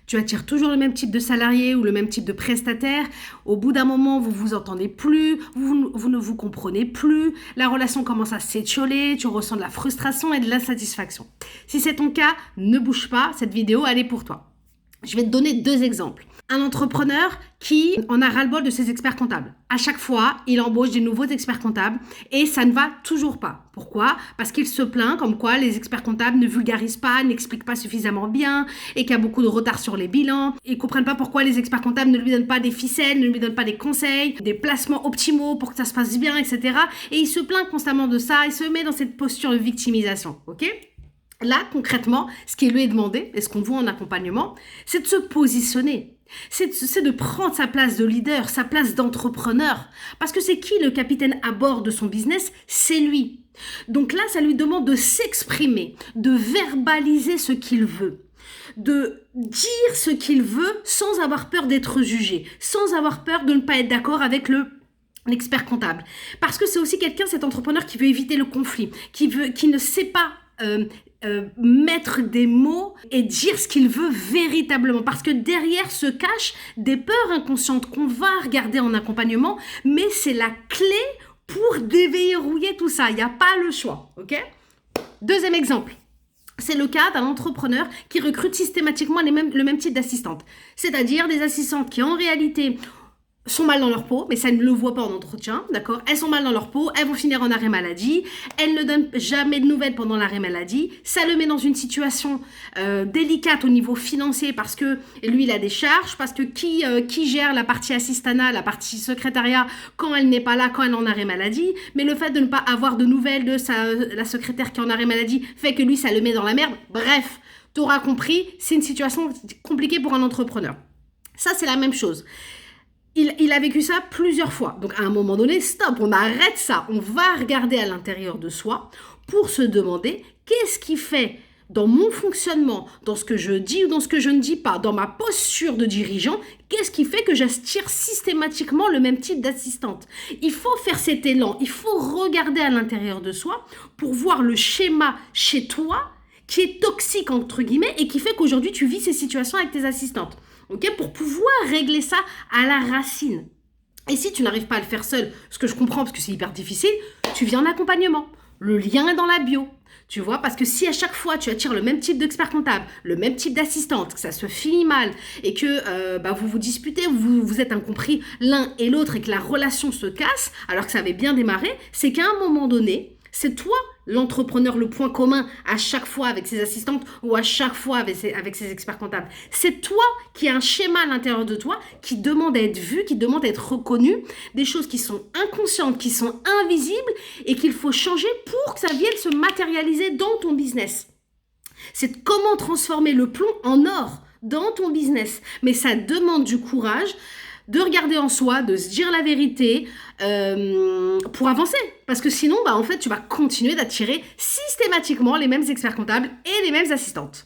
Tu attires toujours le même type de salarié ou le même type de prestataire. Au bout d'un moment, vous vous entendez plus, vous ne vous comprenez plus, la relation commence à s'étioler, tu ressens de la frustration et de l'insatisfaction. Si c'est ton cas, ne bouge pas, cette vidéo, elle est pour toi. Je vais te donner 2 exemples. Un entrepreneur qui en a ras-le-bol de ses experts comptables. À chaque fois, il embauche des nouveaux experts comptables et ça ne va toujours pas. Pourquoi ? Parce qu'il se plaint comme quoi les experts comptables ne vulgarisent pas, n'expliquent pas suffisamment bien et qu'il y a beaucoup de retard sur les bilans. Ils ne comprennent pas pourquoi les experts comptables ne lui donnent pas des ficelles, ne lui donnent pas des conseils, des placements optimaux pour que ça se passe bien, etc. Et il se plaint constamment de ça, il se met dans cette posture de victimisation. Ok ? Là, concrètement, ce qui lui est demandé, et ce qu'on voit en accompagnement, c'est de se positionner. C'est de prendre sa place de leader, sa place d'entrepreneur. Parce que c'est qui le capitaine à bord de son business ? C'est lui. Donc là, ça lui demande de s'exprimer, de verbaliser ce qu'il veut, de dire ce qu'il veut sans avoir peur d'être jugé, sans avoir peur de ne pas être d'accord avec l'expert comptable. Parce que c'est aussi quelqu'un, cet entrepreneur, qui veut éviter le conflit, qui ne sait pas mettre des mots et dire ce qu'il veut véritablement, parce que derrière se cachent des peurs inconscientes qu'on va regarder en accompagnement, mais c'est la clé pour déverrouiller tout ça. Il n'y a pas le choix, ok ? 2e exemple. C'est le cas d'un entrepreneur qui recrute systématiquement le même type d'assistantes, c'est-à-dire des assistantes qui en réalité sont mal dans leur peau, mais ça ne le voit pas en entretien, d'accord ? Elles sont mal dans leur peau, elles vont finir en arrêt maladie, elles ne donnent jamais de nouvelles pendant l'arrêt maladie, ça le met dans une situation délicate au niveau financier parce que lui, il a des charges, parce que qui gère la partie assistanat, la partie secrétariat quand elle n'est pas là, quand elle est en arrêt maladie, mais le fait de ne pas avoir de nouvelles de la secrétaire qui est en arrêt maladie fait que lui, ça le met dans la merde. Bref, tu auras compris, c'est une situation compliquée pour un entrepreneur. Ça, c'est la même chose. Il a vécu ça plusieurs fois. Donc, à un moment donné, stop, on arrête ça. On va regarder à l'intérieur de soi pour se demander qu'est-ce qui fait dans mon fonctionnement, dans ce que je dis ou dans ce que je ne dis pas, dans ma posture de dirigeant, qu'est-ce qui fait que j'attire systématiquement le même type d'assistante ? Il faut faire cet élan, il faut regarder à l'intérieur de soi pour voir le schéma chez toi qui est toxique, entre guillemets, et qui fait qu'aujourd'hui, tu vis ces situations avec tes assistantes. Okay, pour pouvoir régler ça à la racine. Et si tu n'arrives pas à le faire seul, ce que je comprends parce que c'est hyper difficile, tu viens en accompagnement. Le lien est dans la bio. Tu vois, parce que si à chaque fois tu attires le même type d'expert comptable, le même type d'assistante, que ça se finit mal et que vous vous disputez, vous êtes incompris l'un et l'autre et que la relation se casse alors que ça avait bien démarré, c'est qu'à un moment donné, c'est toi l'entrepreneur, le point commun à chaque fois avec ses assistantes ou à chaque fois avec ses experts comptables. C'est toi qui as un schéma à l'intérieur de toi qui demande à être vu, qui demande à être reconnu, des choses qui sont inconscientes, qui sont invisibles et qu'il faut changer pour que ça vienne se matérialiser dans ton business. C'est comment transformer le plomb en or dans ton business. Mais ça demande du courage, de regarder en soi, de se dire la vérité pour avancer. Parce que sinon, en fait, tu vas continuer d'attirer systématiquement les mêmes experts comptables et les mêmes assistantes.